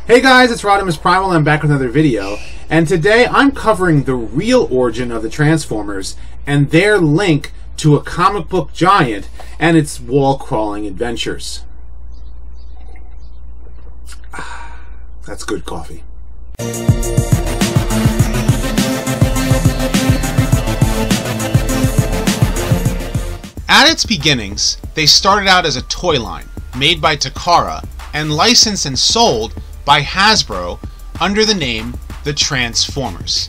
Hey guys, it's Rodimus Primal and I'm back with another video. And today I'm covering the real origin of the Transformers and their link to a comic book giant and its wall-crawling adventures. That's good coffee. At its beginnings, they started out as a toy line made by Takara and licensed and sold by Hasbro under the name The Transformers.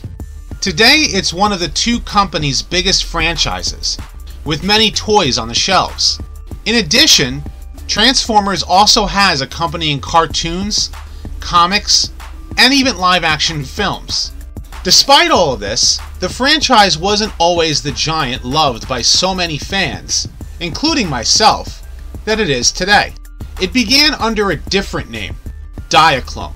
Today, it's one of the two companies' biggest franchises, with many toys on the shelves. In addition, Transformers also has accompanying cartoons, comics, and even live-action films. Despite all of this, the franchise wasn't always the giant loved by so many fans, including myself, that it is today. It began under a different name, Diaclone.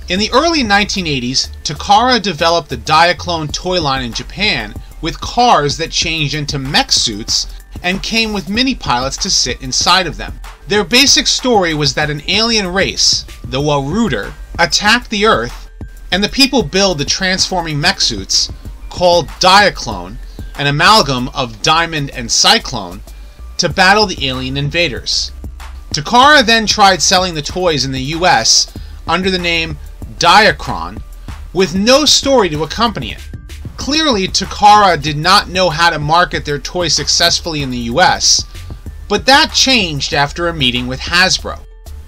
In the early 1980s, Takara developed the Diaclone toy line in Japan with cars that changed into mech suits and came with mini pilots to sit inside of them. Their basic story was that an alien race, the Waruder, attacked the Earth, and the people build the transforming mech suits, called Diaclone, an amalgam of Diamond and Cyclone, to battle the alien invaders. Takara then tried selling the toys in the US under the name Diacron, with no story to accompany it. Clearly, Takara did not know how to market their toys successfully in the US, but that changed after a meeting with Hasbro.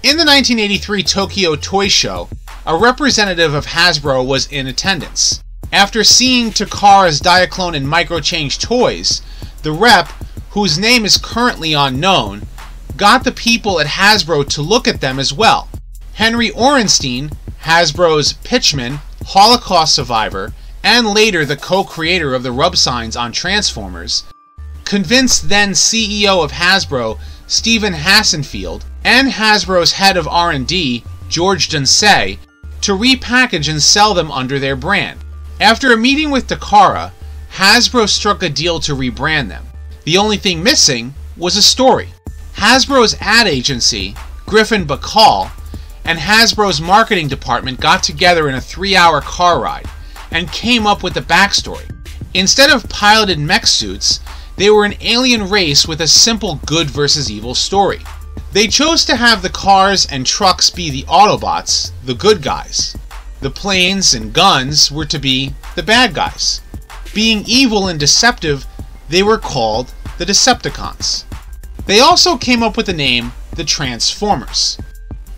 In the 1983 Tokyo Toy Show, a representative of Hasbro was in attendance. After seeing Takara's Diaclone and Microchange toys, the rep, whose name is currently unknown, got the people at Hasbro to look at them as well. Henry Orenstein, Hasbro's pitchman, Holocaust survivor, and later the co-creator of the rub signs on Transformers, convinced then CEO of Hasbro, Stephen Hassenfield, and Hasbro's head of R&D, George Dunsey, to repackage and sell them under their brand. After a meeting with Takara, Hasbro struck a deal to rebrand them. The only thing missing was a story. Hasbro's ad agency, Griffin Bacall, and Hasbro's marketing department got together in a 3-hour car ride and came up with the backstory. Instead of piloted mech suits, they were an alien race with a simple good versus evil story. They chose to have the cars and trucks be the Autobots, the good guys. The planes and guns were to be the bad guys. Being evil and deceptive, they were called the Decepticons. They also came up with the name the Transformers.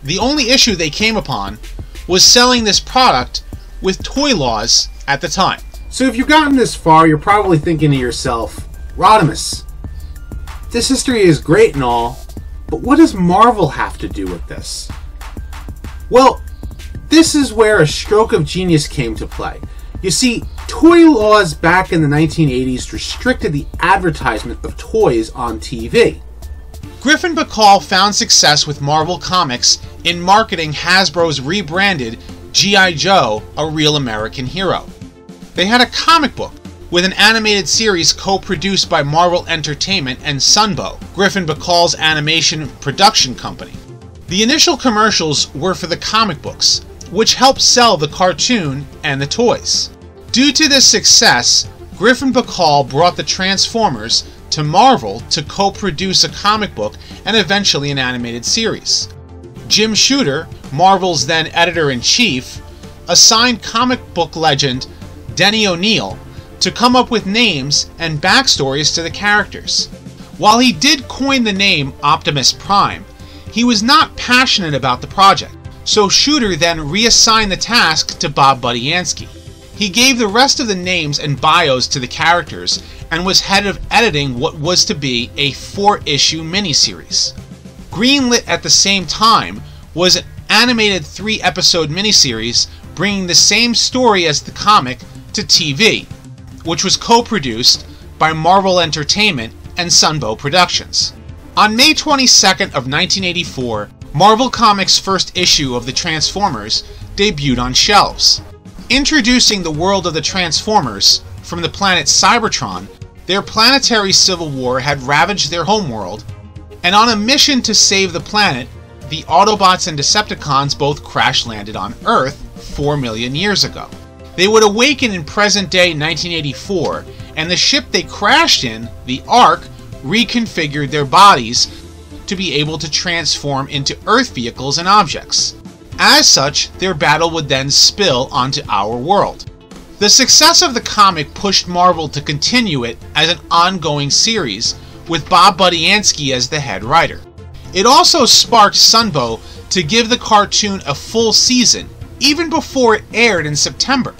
The only issue they came upon was selling this product with toy laws at the time. So if you've gotten this far, you're probably thinking to yourself, Rodimus, this history is great and all, but what does Marvel have to do with this? Well, this is where a stroke of genius came to play. You see, toy laws back in the 1980s restricted the advertisement of toys on TV. Griffin Bacall found success with Marvel Comics in marketing Hasbro's rebranded G.I. Joe, A Real American Hero. They had a comic book with an animated series co-produced by Marvel Entertainment and Sunbow, Griffin Bacall's animation production company. The initial commercials were for the comic books, which helped sell the cartoon and the toys. Due to this success, Griffin Bacall brought the Transformers to Marvel to co-produce a comic book and eventually an animated series. Jim Shooter, Marvel's then editor-in-chief, assigned comic book legend Denny O'Neil to come up with names and backstories to the characters. While he did coin the name Optimus Prime, he was not passionate about the project, so Shooter then reassigned the task to Bob Budiansky. He gave the rest of the names and bios to the characters and was head of editing what was to be a 4-issue miniseries. Greenlit at the same time was an animated 3-episode miniseries bringing the same story as the comic to TV, which was co-produced by Marvel Entertainment and Sunbow Productions. On May 22nd of 1984, Marvel Comics' first issue of the Transformers debuted on shelves. Introducing the world of the Transformers from the planet Cybertron, their planetary civil war had ravaged their homeworld, and on a mission to save the planet, the Autobots and Decepticons both crash-landed on Earth 4 million years ago. They would awaken in present-day 1984, and the ship they crashed in, the Ark, reconfigured their bodies to be able to transform into Earth vehicles and objects. As such, their battle would then spill onto our world. The success of the comic pushed Marvel to continue it as an ongoing series, with Bob Budiansky as the head writer. It also sparked Sunbow to give the cartoon a full season, even before it aired in September.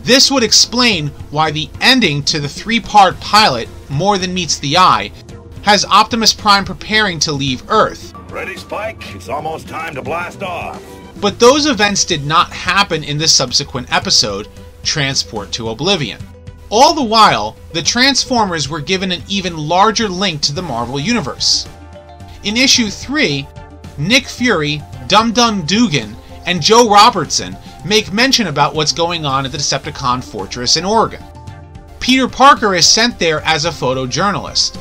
This would explain why the ending to the 3-part pilot, More Than Meets the Eye, has Optimus Prime preparing to leave Earth. Ready, Spike? It's almost time to blast off. But those events did not happen in the subsequent episode, Transport to Oblivion. All the while, the Transformers were given an even larger link to the Marvel Universe. In issue 3, Nick Fury, Dum Dum Dugan, and Joe Robertson make mention about what's going on at the Decepticon Fortress in Oregon. Peter Parker is sent there as a photojournalist.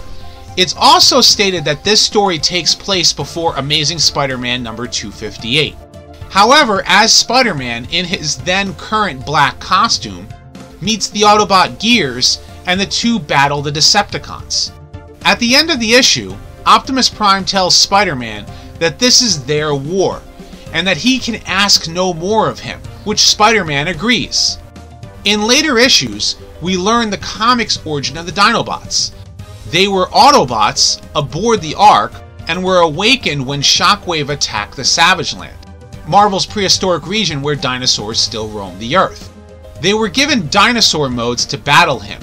It's also stated that this story takes place before Amazing Spider-Man number 258. However, as Spider-Man, in his then current black costume, meets the Autobot Gears, and the two battle the Decepticons. At the end of the issue, Optimus Prime tells Spider-Man that this is their war, and that he can ask no more of him, which Spider-Man agrees. In later issues, we learn the comics origin of the Dinobots. They were Autobots aboard the Ark, and were awakened when Shockwave attacked the Savage Land, Marvel's prehistoric region where dinosaurs still roam the Earth. They were given dinosaur modes to battle him,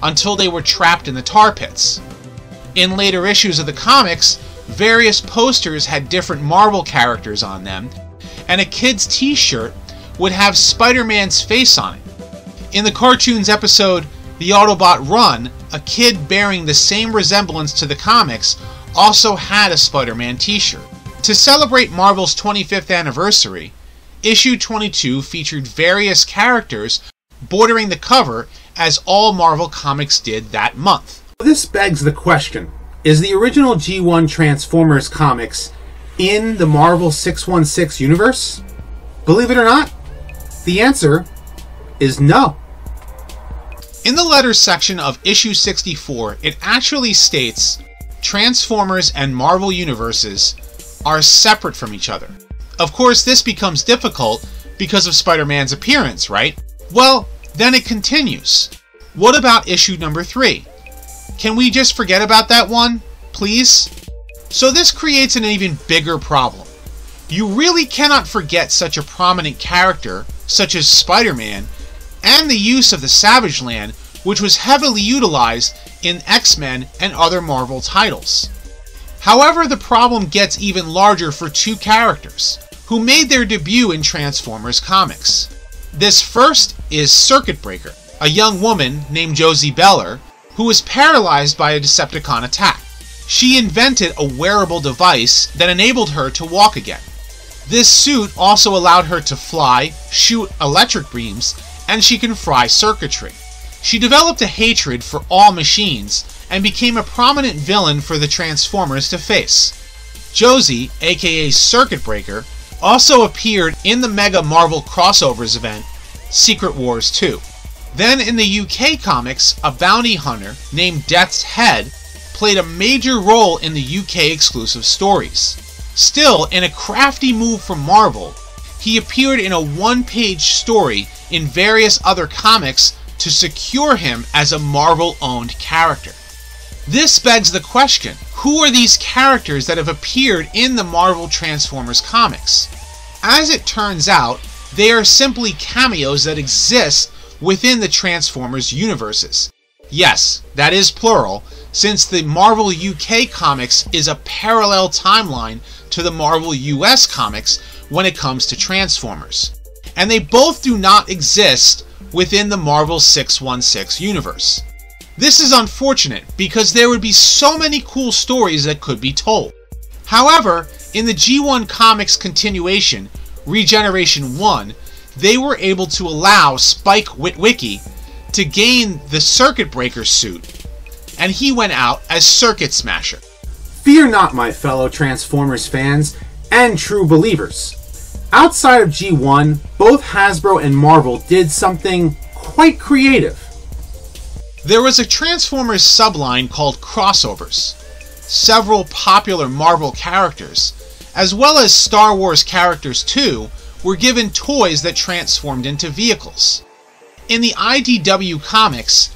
until they were trapped in the tar pits. In later issues of the comics, various posters had different Marvel characters on them, and a kid's t-shirt would have Spider-Man's face on it. In the cartoon's episode, The Autobot Run, a kid bearing the same resemblance to the comics also had a Spider-Man t-shirt. To celebrate Marvel's 25th anniversary, issue 22 featured various characters bordering the cover, as all Marvel comics did that month. This begs the question, is the original G1 Transformers comics in the Marvel 616 universe? Believe it or not, the answer is no. In the letters section of issue 64, it actually states, Transformers and Marvel universes are separate from each other. Of course, this becomes difficult because of Spider-Man's appearance, right? Well, then it continues. What about issue number 3? Can we just forget about that one, please? So this creates an even bigger problem. You really cannot forget such a prominent character, such as Spider-Man, and the use of the Savage Land, which was heavily utilized in X-Men and other Marvel titles. However, the problem gets even larger for two characters, who made their debut in Transformers comics. This first is Circuit Breaker, a young woman named Josie Beller, who was paralyzed by a Decepticon attack. She invented a wearable device that enabled her to walk again. This suit also allowed her to fly, shoot electric beams, and she can fry circuitry. She developed a hatred for all machines and became a prominent villain for the Transformers to face. Josie, aka Circuit Breaker, also appeared in the Mega Marvel Crossovers event, Secret Wars 2. Then in the UK comics, a bounty hunter named Death's Head played a major role in the UK exclusive stories. Still, in a crafty move from Marvel, he appeared in a one-page story in various other comics to secure him as a Marvel-owned character. This begs the question, who are these characters that have appeared in the Marvel Transformers comics? As it turns out, they are simply cameos that exist within the Transformers universes. Yes, that is plural, since the Marvel UK comics is a parallel timeline to the Marvel US comics when it comes to Transformers. And they both do not exist within the Marvel 616 universe. This is unfortunate because there would be so many cool stories that could be told. However, in the G1 Comics continuation, Regeneration 1, they were able to allow Spike Witwicky to gain the Circuit Breaker suit, and he went out as Circuit Smasher. Fear not, my fellow Transformers fans. and true believers. Outside of G1, both Hasbro and Marvel did something quite creative. There was a Transformers subline called Crossovers. Several popular Marvel characters, as well as Star Wars characters too, were given toys that transformed into vehicles. In the IDW comics,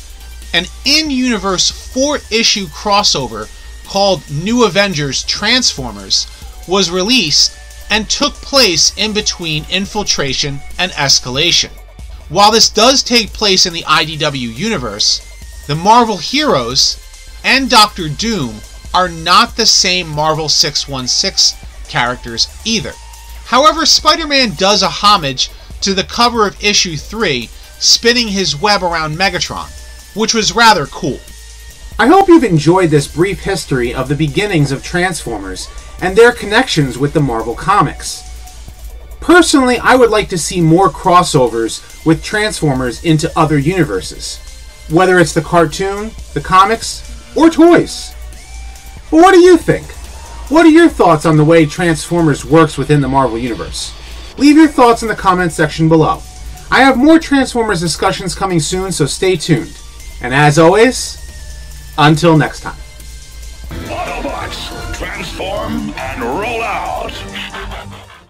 an in-universe 4-issue crossover called New Avengers Transformers was released and took place in between Infiltration and Escalation. While this does take place in the IDW universe, the Marvel heroes and Doctor Doom are not the same Marvel 616 characters either. However, Spider-Man does a homage to the cover of issue 3, spinning his web around Megatron, which was rather cool. I hope you've enjoyed this brief history of the beginnings of Transformers and their connections with the Marvel Comics. Personally, I would like to see more crossovers with Transformers into other universes, whether it's the cartoon, the comics, or toys. But what do you think? What are your thoughts on the way Transformers works within the Marvel Universe? Leave your thoughts in the comments section below. I have more Transformers discussions coming soon, so stay tuned. And as always, until next time. Autobots, transform and roll out!